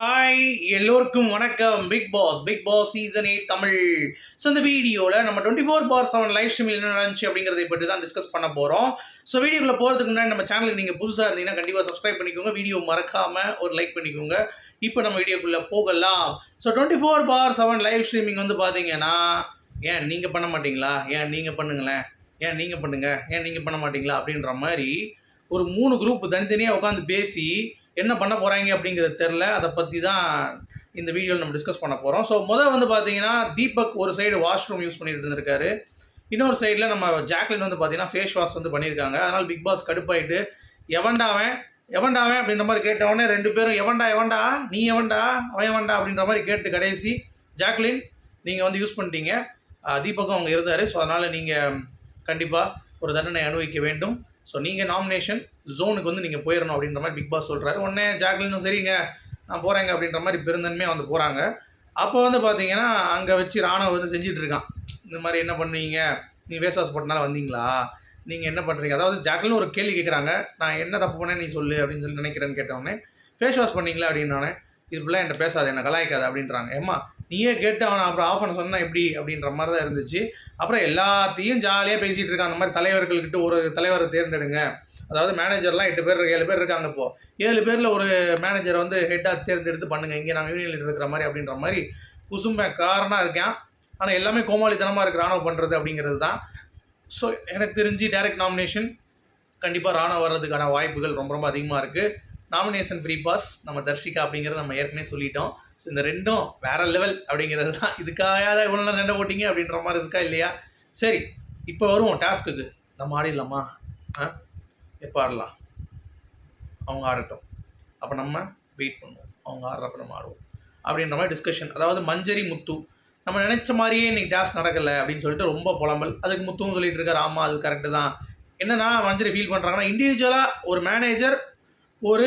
Hi எல்லோருக்கும் வணக்கம். Bigg Boss season 8 Tamil. So இந்த வீடியோவில் நம்ம 24/7 லைவ் ஸ்ட்ரீமில் என்ன நடந்துச்சு அப்படிங்கிறதை பற்றி தான் டிஸ்கஸ் பண்ண போகிறோம். ஸோ வீடியோக்குள்ள போகிறதுக்கு முன்னாடி நம்ம சேனலுக்கு நீங்கள் புதுசாக இருந்தீங்கன்னா கண்டிப்பாக சப்ஸ்கிரைப் பண்ணிக்கோங்க. வீடியோ மறக்காமல் ஒரு லைக் பண்ணிக்கோங்க. இப்போ நம்ம வீடியோக்குள்ளே போகலாம். ஸோ 24/7 லைவ் ஸ்ட்ரீமிங் வந்து பார்த்தீங்கன்னா, ஏன் நீங்கள் பண்ண மாட்டிங்களா, ஏன் நீங்கள் பண்ணுங்களேன், ஏன் நீங்கள் பண்ணுங்கள், ஏன் நீங்கள் பண்ண மாட்டிங்களா அப்படின்ற மாதிரி ஒரு 3 குரூப் தனித்தனியாக உட்காந்து பேசி என்ன பண்ண போகிறாங்க அப்படிங்கிறது தெரில. அதை பற்றி தான் இந்த வீடியோவில் நம்ம டிஸ்கஸ் பண்ண போகிறோம். ஸோ வந்து பார்த்தீங்கன்னா தீபக் ஒரு சைடு வாஷ்ரூம் யூஸ் பண்ணிட்டு இருந்திருக்காரு. இன்னொரு சைடில் நம்ம ஜாக்லின் வந்து பார்த்தீங்கன்னா ஃபேஸ் வாஷ் வந்து பண்ணியிருக்காங்க. அதனால் பிக் பாஸ் கடுப்பாயிட்டு எவன்டாவன் அப்படின்ற மாதிரி கேட்டவொடனே 2 பேரும் எவன்டா நீ எவன்டா அவன் எவன்டா அப்படின்ற மாதிரி கேட்டு கடைசி ஜாக்லின் நீங்கள் வந்து யூஸ் பண்ணிட்டீங்க, தீபக்கும் அவங்க இருந்தார். ஸோ அதனால் நீங்கள் கண்டிப்பாக ஒரு தண்டனை அனுபவிக்க வேண்டும். ஸோ நீங்கள் நாமினேஷன் ஜோனுக்கு வந்து நீங்கள் போயிடணும் அப்படின்ற மாதிரி பிக் பாஸ் சொல்கிறாரு. உடனே ஜாக்லினும் சரிங்க நான் போகிறேங்க அப்படின்ற மாதிரி பெருந்தன்மையாக வந்து போகிறாங்க. அப்போ வந்து பார்த்தீங்கன்னா அங்கே வச்சு ராணுவ வந்து செஞ்சுட்டு இருக்கான். இந்த மாதிரி என்ன பண்ணுவீங்க, நீங்கள் ஃபேஸ் வாஷ் போட்டனால வந்தீங்களா, நீங்கள் என்ன பண்ணுறீங்க, அதாவது ஜாக்லின் ஒரு கேள்வி கேட்குறாங்க, நான் என்ன தப்பு பண்ணேன் நீ சொல்லு அப்படின்னு சொல்லி நினைக்கிறேன்னு கேட்டவுடனே ஃபேஸ் வாஷ் பண்ணிங்களா அப்படின்னானே, இது ஃபுல்லாக என்கிட்ட பேசாது, என்னை கலாய்க்காது அப்படின்றாங்க. ஏம்மா நீயே கேட்டு அவனை அப்புறம் ஆஃப் பண்ண சொன்னால் எப்படி அப்படின்ற மாதிரி தான் இருந்துச்சு. அப்புறம் எல்லாத்தையும் ஜாலியாக பேசிகிட்டு இருக்காங்க. அந்த மாதிரி தலைவர்கள்கிட்ட ஒரு தலைவரை தேர்ந்தெடுங்க, அதாவது மேனேஜர்லாம் 8 பேர் 7 பேர் இருக்காங்க. இப்போது 7 பேரில் ஒரு மேனேஜரை வந்து ஹெட்டாக தேர்ந்தெடுத்து பண்ணுங்கள், இங்கே நான் யூனியனில் இருக்கிற மாதிரி அப்படின்ற மாதிரி குசும்ப காரணம் இருக்கேன். ஆனால் எல்லாமே கோமாளித்தனமாக இருக்கிற ராணுவ பண்ணுறது அப்படிங்கிறது தான். ஸோ எனக்கு தெரிஞ்சு டைரக்ட் நாமினேஷன் கண்டிப்பாக ராணுவ வர்றதுக்கான வாய்ப்புகள் ரொம்ப ரொம்ப அதிகமாக இருக்குது. நாமினேஷன் ஃப்ரீ பாஸ் நம்ம தர்ஷிகா அப்படிங்கிறத நம்ம ஏற்கனவே சொல்லிட்டோம். ஸோ இந்த ரெண்டும் வேறு லெவல் அப்படிங்கிறது தான். இதுக்காக இவ்வளோ நேரம் சண்டை போட்டிங்க அப்படின்ற மாதிரி இருக்கா இல்லையா? சரி, இப்போ வருவோம் டாஸ்க்குக்கு. நம்ம ஆடிடலாமா? எப்போ ஆடலாம்? அவங்க ஆடட்டும், அப்போ நம்ம வெயிட் பண்ணுவோம், அவங்க ஆடுறப்ப நம்ம ஆடுவோம் அப்படின்ற மாதிரி டிஸ்கஷன். அதாவது மஞ்சரி முத்து நம்ம நினச்ச மாதிரியே இன்றைக்கி டாஸ்க் நடக்கலை அப்படின்னு சொல்லிட்டு ரொம்ப புலம்பல். அதுக்கு முத்துவும் சொல்லிட்டு இருக்காரு, ஆமாம் அது கரெக்டு தான். என்னென்னா மஞ்சரி ஃபீல் பண்ணுறாங்கன்னா, இண்டிவிஜுவலாக ஒரு மேனேஜர் ஒரு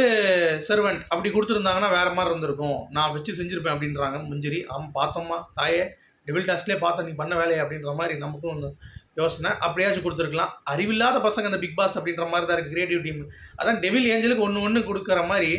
சர்வெண்ட் அப்படி கொடுத்துருந்தாங்கன்னா வேறு மாதிரி இருந்திருக்கும், நான் வச்சு செஞ்சுருப்பேன் அப்படின்றாங்க மஞ்சரி. ஆமாம் பார்த்தோம்மா தாயே, டெவில் டாஸ்க்லேயே பார்த்தோம் நீ பண்ண வேலையை அப்படின்ற மாதிரி நமக்கும் ஒன்று யோசனை. அப்படியாச்சும் கொடுத்துருக்கலாம். அறிவில்லாத பசங்க அந்த பிக் பாஸ் அப்படின்ற மாதிரி தான் இருக்குது கிரியேட்டிவ் டீம். அதான் டெவில் ஏஞ்சலுக்கு ஒன்று கொடுக்குற மாதிரி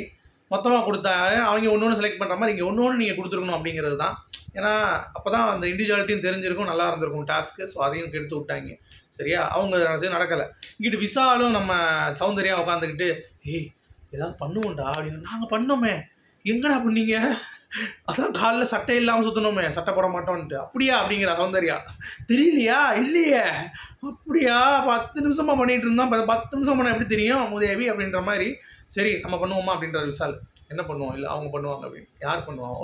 மொத்தமாக கொடுத்தா அவங்க ஒன்று செலக்ட் பண்ணுற மாதிரி இங்கே ஒன்று நீங்கள் கொடுத்துருக்கணும் அப்படிங்கிறது தான். ஏன்னா அப்போ தான் அந்த இண்டிவிஜுவாலிட்டியும் தெரிஞ்சிருக்கும், நல்லா இருந்திருக்கும் டாஸ்க்கு. ஸோ அதையும் கெடுத்து விட்டாங்க. சரியா, அவங்க நடக்கலை. இங்கிட்டு விசாலும் நம்ம சௌந்தர்யா உட்காந்துக்கிட்டு ஏய் ஏதாவது பண்ணுவோண்டா அப்படின்னு, நாங்கள் பண்ணோமே எங்கடா பண்ணீங்க, அதான் காலைல சட்டை இல்லாமல் சுற்றணுமே, சட்டை போட மாட்டோன்ட்டு. அப்படியா அப்படிங்கிற சௌந்தர்யா, தெரியலையா இல்லையே அப்படியா 10 நிமிஷமாக பண்ணிகிட்டு இருந்தோம், 10 நிமிஷம் பண்ண எப்படி தெரியும் முதேவி அப்படின்ற மாதிரி. சரி நம்ம பண்ணுவோமா அப்படின்ற விசால். என்ன பண்ணுவோம், இல்லை அவங்க பண்ணுவாங்க அப்படின்னு. யார் பண்ணுவாங்க?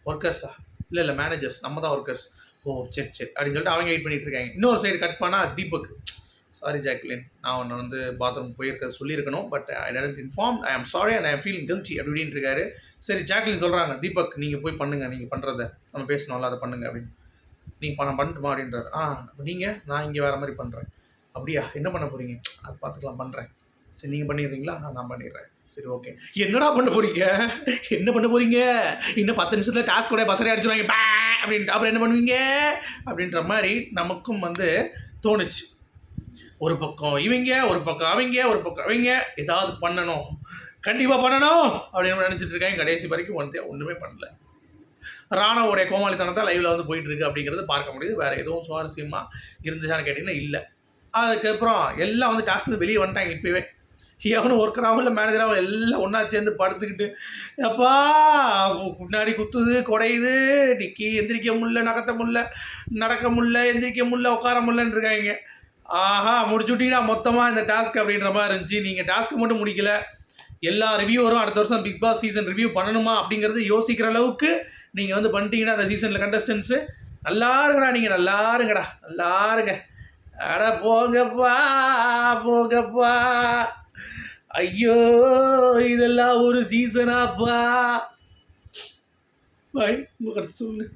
ஒர்க்கர்ஸா? இல்லை மேனேஜர்ஸ், நம்ம தான் ஒர்க்கர்ஸ். ஓ சரி அப்படின்னு சொல்லிட்டு அவங்க வெயிட் பண்ணிகிட்டு இருக்காங்க. இன்னொரு சைடு கட் பண்ணால் தீபக், சாரி ஜாக்லின், நான் உன்னை வந்து பாத்ரூம் போயிருக்க சொல்லியிருக்கணும், but I didn't inform, I am sorry and I am feeling guilty அப்படின்னு இருக்காரு. சரி ஜாக்லின் சொல்கிறாங்க, தீபக் நீங்கள் போய் பண்ணுங்கள், நீங்கள் பண்ணுறத நம்ம பேசணும்ல அதை பண்ணுங்கள் அப்படின்னு. நீங்கள் பண்ணட்டுமா அப்படின்றாரு. நீங்கள் நான் இங்கே வேறு மாதிரி பண்ணுறேன். அப்படியா என்ன பண்ண போகிறீங்க, அது பார்த்துக்கலாம் பண்ணுறேன். சரி நீங்கள் பண்ணிடுறீங்களா? நான் பண்ணிடுறேன். சரி ஓகே. என்னடா பண்ண போகிறீங்க, என்ன பண்ண போகிறீங்க, இன்னும் 10 நிமிஷத்தில் டாஸ்க் கூட பசரை அடிச்சுடுவாங்க பே அப்படின்ட்டு, அப்புறம் என்ன பண்ணுவீங்க அப்படின்ற மாதிரி நமக்கும் வந்து தோணுச்சு. ஒரு பக்கம் இவங்க, ஒரு பக்கம் அவங்க ஏதாவது பண்ணணும், கண்டிப்பாக பண்ணணும் அப்படின்னு நினச்சிட்டு இருக்காங்க. கடைசி வரைக்கும் ஒன்றுமே பண்ணல. ராணாவோடைய கோமாளித்தனத்தை லைவில் வந்து போயிட்டுருக்கு அப்படிங்கிறது பார்க்க முடியுது. வேறு எதுவும் சுவாரஸ்யமாக இருந்துச்சான்னு கேட்டிங்கன்னா இல்லை. அதுக்கப்புறம் எல்லாம் வந்து டாஸ்க்கு வெளியே வந்துட்டாங்க. இப்போவே எவனும் ஒர்க்கராகவும் இல்லை மேனேஜராகவும் எல்லாம் ஒன்றா சேர்ந்து படுத்துக்கிட்டு எப்பா முன்னாடி குத்துது குடையுது, நிற்கி எந்திரிக்க முடியல, நகர்த்த முடியல, நடக்க முடியல, எந்திரிக்க முடியல, உட்கார முடியலன்னு இருக்காங்க. ஆஹா முடிச்சுட்டிங்கன்னா மொத்தமாக இந்த டாஸ்க் அப்படின்ற மாதிரி இருந்துச்சு. நீங்கள் டாஸ்க்கு மட்டும் முடிக்கல, எல்லா ரிவ்யூவரும் அடுத்த வருஷம் பிக் பாஸ் சீசன் ரிவ்யூ பண்ணணுமா அப்படிங்கிறது யோசிக்கிற அளவுக்கு நீங்கள் வந்து பண்ணிட்டீங்கன்னா அந்த சீசனில் கண்டஸ்டன்ஸு நல்லா இருங்கடா, நீங்கள் நல்லா இருங்க. அட போங்கப்பா ஐயோ இதெல்லாம் ஒரு சீசனாப்பா. பாய் உங்கள் கருத்து சொல்லுங்கள்.